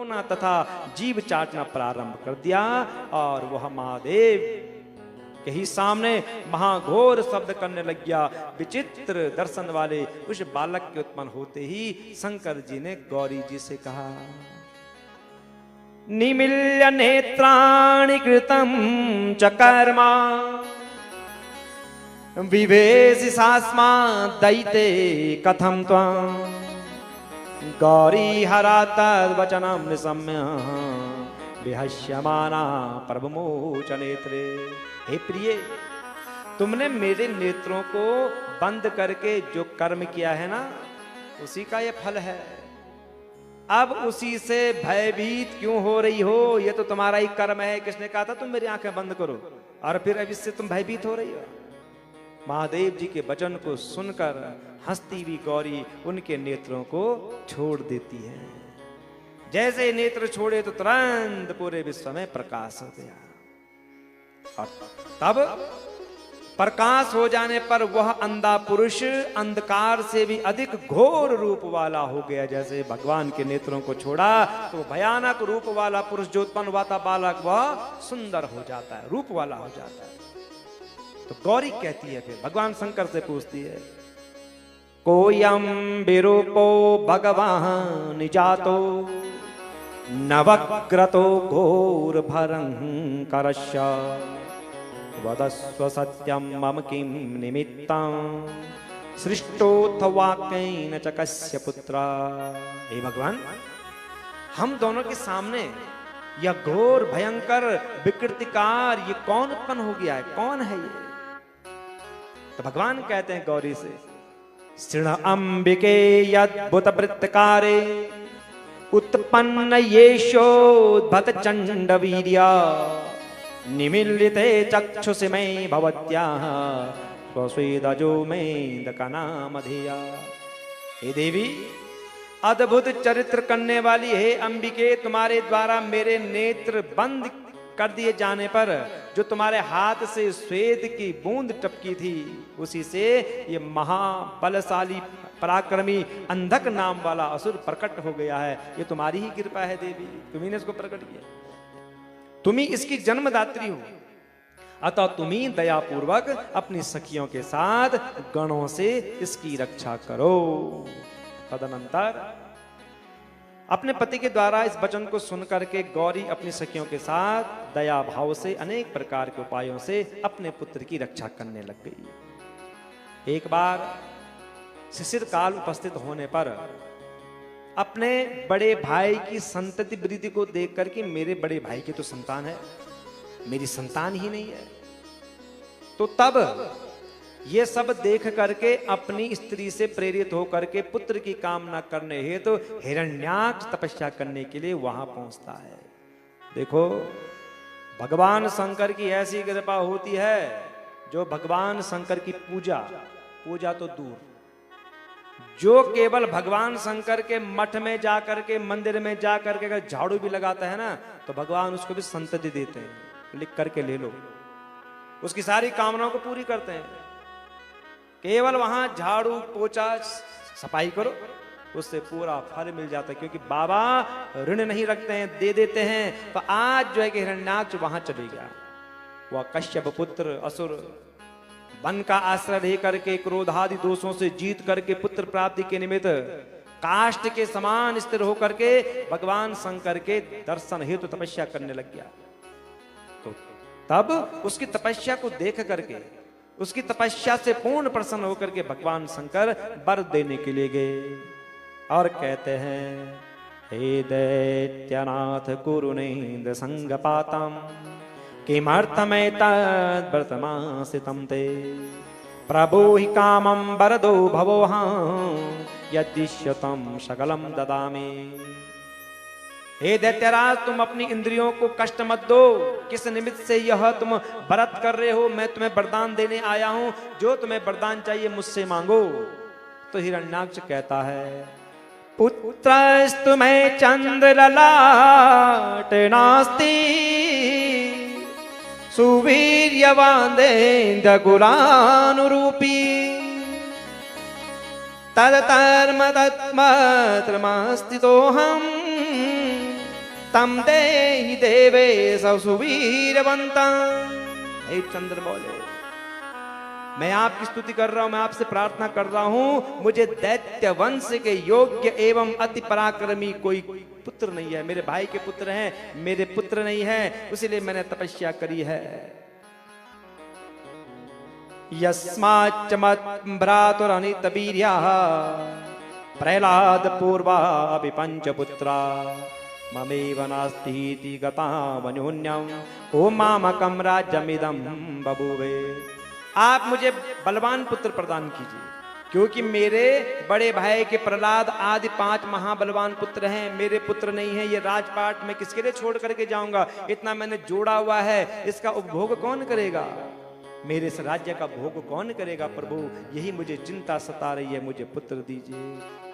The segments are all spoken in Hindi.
रोना तथा जीभ चाटना प्रारंभ कर दिया और वह महादेव के ही सामने महाघोर शब्द करने लग गया। विचित्र दर्शन वाले उस बालक के उत्पन्न होते ही शंकर जी ने गौरी जी से कहा, निमील्य नेत्राणि कृतं च कर्मा विवेशि सास्मा दैते कथम त्वं गौरी हरा तद्वचनं निशम्य विहस्यमाना प्रभमोच नेत्रे। हे प्रिय, तुमने मेरे नेत्रों को बंद करके जो कर्म किया है ना, उसी का ये फल है। अब उसी से भयभीत क्यों हो रही हो? ये तो तुम्हारा ही कर्म है। किसने कहा था तुम मेरी आंखें बंद करो और फिर अब इससे तुम भयभीत हो रही हो? महादेव जी के वचन को सुनकर हंसती हुई गौरी उनके नेत्रों को छोड़ देती है। जैसे नेत्र छोड़े तो तुरंत पूरे विश्व में प्रकाश हो गया और तब प्रकाश हो जाने पर वह अंधा पुरुष अंधकार से भी अधिक घोर रूप वाला हो गया। जैसे भगवान के नेत्रों को छोड़ा तो भयानक रूप वाला पुरुष जो उत्पन्न हुआ था बालक, वह सुंदर हो जाता है, रूप वाला हो जाता है। तो गौरी कहती है, फिर भगवान शंकर से पूछती है, कोयम विरूपो भगवान निजातो नवक्रतो घोर भयंकरस्य वदस्व सत्यम मम किम निमित्तं सृष्टोऽथवाक्येन च कस्य पुत्रा। हे भगवान, हम दोनों के सामने यह घोर भयंकर विकृतिकार ये कौन उत्पन्न हो गया है? कौन है ये? तो भगवान कहते हैं गौरी से, शृण अंबिके यद्भुत वृत्तकारे उत्पन्न येषोद्भत चंड वीर्या निमीलिते चक्षुषि में भवत्याः स्वस्वेदजो में दकनामधेया। हे देवी, अद्भुत चरित्र करने वाली है अंबिके, तुम्हारे द्वारा मेरे नेत्र बंद कर दिए जाने पर जो तुम्हारे हाथ से श्वेत की बूंद टपकी थी, उसी से ये महाबलशाली पराक्रमी अंधक नाम वाला असुर प्रकट हो गया है। ये तुम्हारी ही कृपा है देवी, तुम्ही ने इसको प्रकट किया, तुम्ही इसकी जन्मदात्री हो। अतः तुम्ही दयापूर्वक अपनी सखियों के साथ गणों से इसकी रक्षा करो। तदनंतर अपने पति के द्वारा इस वचन को सुनकर के गौरी अपनी सखियों के साथ दया भाव से अनेक प्रकार के उपायों से अपने पुत्र की रक्षा करने लग गई। एक बार शिशिर काल उपस्थित होने पर अपने बड़े भाई की संतति वृद्धि को देख करके, मेरे बड़े भाई की तो संतान है, मेरी संतान ही नहीं है, तो तब ये सब देख करके अपनी स्त्री से प्रेरित होकर के पुत्र की कामना करने हेतु तो हिरण्याक्ष तपस्या करने के लिए वहां पहुंचता है। देखो, भगवान शंकर की ऐसी कृपा होती है, जो भगवान शंकर की पूजा तो दूर, जो केवल भगवान शंकर के मठ में जाकर के, मंदिर में जाकर के अगर झाड़ू भी लगाता है ना, तो भगवान उसको भी संतति देते हैं, लिख करके ले लो, उसकी सारी कामनाओं को पूरी करते हैं। केवल वहां झाड़ू पोछा सफाई करो, उससे पूरा फल मिल जाता है, क्योंकि बाबा ऋण नहीं रखते हैं, दे देते हैं। तो आज जो है कि हिरण्याक्ष वहां चले गया, वह कश्यप पुत्र असुर वन का आश्रय लेकर के क्रोधादि दोषों से जीत करके पुत्र प्राप्ति के निमित्त काष्ठ के समान स्थिर होकर के भगवान शंकर के दर्शन हेतु तपस्या करने लग गया। तो तब उसकी तपस्या को देख करके, उसकी तपस्या से पूर्ण प्रसन्न होकर के भगवान शंकर वर देने के लिए गए और कहते हैं, हे दैत्यनाथ कुरुनेन्द्र संगपातम किमर्थमेतद् व्रतमासितं ते प्रभोहि कामं वरदो भवोऽहं यद्दिश्यतं सकलं ददामि। हे दैत्यराज, तुम अपनी इंद्रियों को कष्ट मत दो। किस निमित्त से यह तुम व्रत कर रहे हो? मैं तुम्हें वरदान देने आया हूं, जो तुम्हें वरदान चाहिए मुझसे मांगो। तो हिरण्याक्ष कहता है, पुत्रस्तु मे चंद्र ललाट नास्ति सुवीर्यवादेन्द्र गुलानुरूपी तदधर्म तत्मात्रमास्तितोऽहं तम देहि देवे सुवीरवंता। हे चंद्र बोले, मैं आपकी स्तुति कर रहा हूं, मैं आपसे प्रार्थना कर रहा हूं, मुझे दैत्य वंश के योग्य एवं अति पराक्रमी कोई पुत्र नहीं है। मेरे भाई के पुत्र हैं, मेरे पुत्र नहीं है, इसलिए मैंने तपस्या करी है। यस्माच्च भ्रातुरनित वीर्यः प्रह्लाद पूर्वा पंच पुत्रा ममेव नास्तीति गता वन्योन्यं ओम मामकं राज्यमिदं बभूवे। आप मुझे बलवान पुत्र प्रदान कीजिए, क्योंकि मेरे बड़े भाई के प्रहलाद आदि 5 महाबलवान पुत्र हैं, मेरे पुत्र नहीं है। ये राजपाट मैं किसके लिए छोड़ करके जाऊंगा? इतना मैंने जोड़ा हुआ है, इसका उपभोग कौन करेगा? मेरे इस राज्य का भोग कौन करेगा? प्रभु, यही मुझे चिंता सता रही है, मुझे पुत्र दीजिए।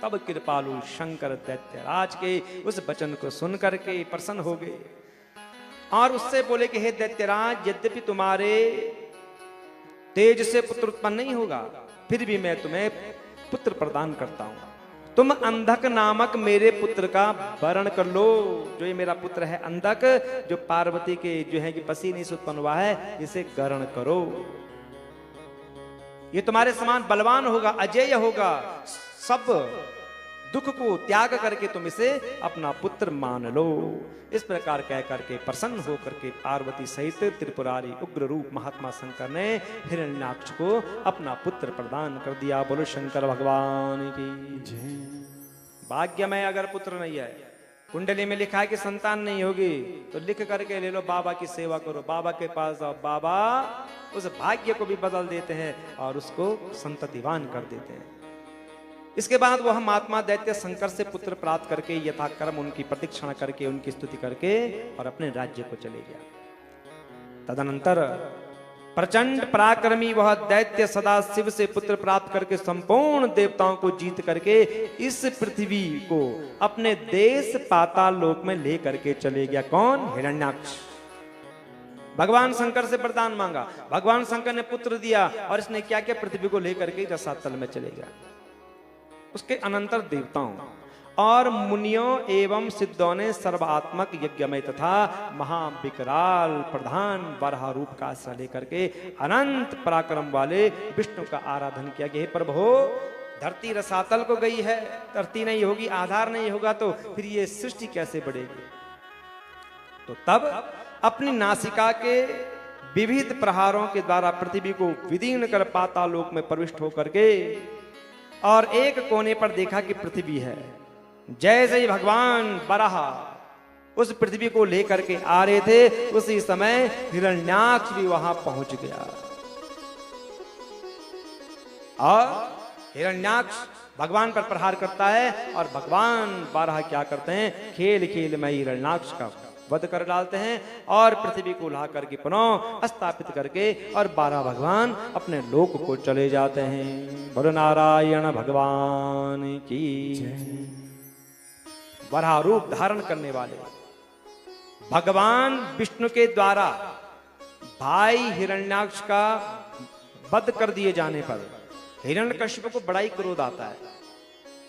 तब कृपालु शंकर दैत्यराज के उस वचन को सुन करके प्रसन्न हो गए और उससे बोले कि हे दैत्यराज, यद्यपि तुम्हारे तेज से पुत्र उत्पन्न नहीं होगा, फिर भी मैं तुम्हें पुत्र प्रदान करता हूं। तुम अंधक नामक मेरे पुत्र का वरण कर लो। जो ये मेरा पुत्र है अंधक, जो पार्वती के जो है कि पसीने से उत्पन्न हुआ है, इसे ग्रहण करो। ये तुम्हारे समान बलवान होगा, अजेय होगा, सब दुख को त्याग करके तुम इसे अपना पुत्र मान लो। इस प्रकार कह करके प्रसन्न होकर के पार्वती सहित त्रिपुरारी उग्र रूप महात्मा शंकर ने हिरण्याक्ष को अपना पुत्र प्रदान कर दिया। बोलो शंकर भगवान की जय। भाग्य में अगर पुत्र नहीं है, कुंडली में लिखा है कि संतान नहीं होगी, तो लिख करके ले लो, बाबा की सेवा करो, बाबा के पास जाओ, बाबा उस भाग्य को भी बदल देते हैं और उसको संततिवान कर देते हैं। इसके बाद वह महात्मा दैत्य शंकर से पुत्र प्राप्त करके यथाक्रम उनकी प्रतीक्षण करके उनकी स्तुति करके और अपने राज्य को चले गया। तदनंतर प्रचंड पराक्रमी वह दैत्य सदा शिव से पुत्र प्राप्त करके संपूर्ण देवताओं को जीत करके इस पृथ्वी को अपने देश पाताल लोक में ले करके चले गया। कौन? हिरण्याक्ष। भगवान शंकर से वरदान मांगा, भगवान शंकर ने पुत्र दिया और इसने क्या किया? पृथ्वी को लेकर के रसातल में चले गया। उसके अनंतर देवताओं और मुनियों एवं सिद्धों ने सर्वात्मक यज्ञमय तथा महाविकराल प्रधान वराह रूप का आश्रय लेकर के अनंत पराक्रम वाले विष्णु का आराधन किया कि हे प्रभु, धरती रसातल को गई है, धरती नहीं होगी, आधार नहीं होगा, तो फिर ये सृष्टि कैसे बढ़ेगी? तो तब अपनी नासिका के विविध प्रहारों के द्वारा पृथ्वी को विदीर्ण कर पाताल लोक में प्रविष्ट होकर के और एक कोने पर देखा कि पृथ्वी है। जैसे ही भगवान वराह उस पृथ्वी को लेकर के आ रहे थे, उसी समय हिरण्याक्ष भी वहां पहुंच गया और हिरण्याक्ष भगवान पर प्रहार करता है और भगवान वराह क्या करते हैं? खेल खेल में हिरण्याक्ष का वध कर डालते हैं और पृथ्वी को ला करके पुनः स्थापित करके और 12 भगवान अपने लोक को चले जाते हैं। बोलो नारायण भगवान की जय। वराह रूप धारण करने वाले भगवान विष्णु के द्वारा भाई हिरण्याक्ष का वध कर दिए जाने पर हिरण्यकश्यप को बड़ा ही क्रोध आता है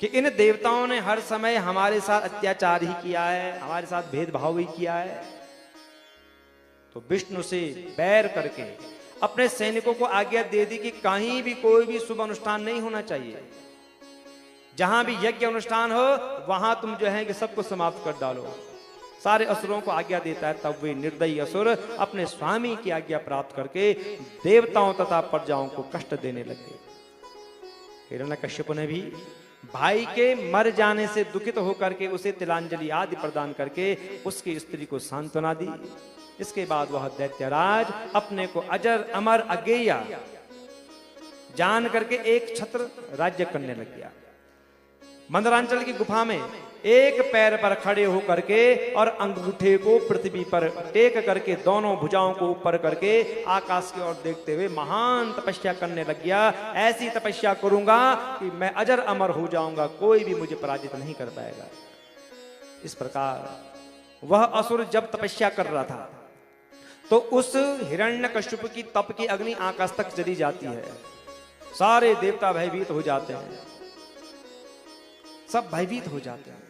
कि इन देवताओं ने हर समय हमारे साथ अत्याचार ही किया है, हमारे साथ भेदभाव ही किया है। तो विष्णु से बैर करके अपने सैनिकों को आज्ञा दे दी कि कहीं भी कोई भी शुभ अनुष्ठान नहीं होना चाहिए, जहां भी यज्ञ अनुष्ठान हो वहां तुम जो है कि सबको समाप्त कर डालो। सारे असुरों को आज्ञा देता है। तब वे निर्दयी असुर अपने स्वामी की आज्ञा प्राप्त करके देवताओं तथा प्रजाओं को कष्ट देने लगे। हिरण्यकश्यप ने भी भाई के मर जाने से दुखित होकर के उसे तिलांजलि आदि प्रदान करके उसकी स्त्री को सांत्वना दी। इसके बाद वह दैत्यराज अपने को अजर अमर अज्ञेय जान करके एक छत्र राज्य करने लग गया। मंदरांचल की गुफा में एक पैर पर खड़े होकर के और अंगूठे को पृथ्वी पर टेक करके दोनों भुजाओं को ऊपर करके आकाश की ओर देखते हुए महान तपस्या करने लग गया। ऐसी तपस्या करूंगा कि मैं अजर अमर हो जाऊंगा, कोई भी मुझे पराजित नहीं कर पाएगा। इस प्रकार वह असुर जब तपस्या कर रहा था तो उस हिरण्यकश्यप की तप की अग्नि आकाश तक चली जाती है। सारे देवता भयभीत हो जाते हैं, सब भयभीत हो जाते हैं।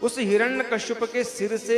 उस हिरण्यकश्यप के सिर से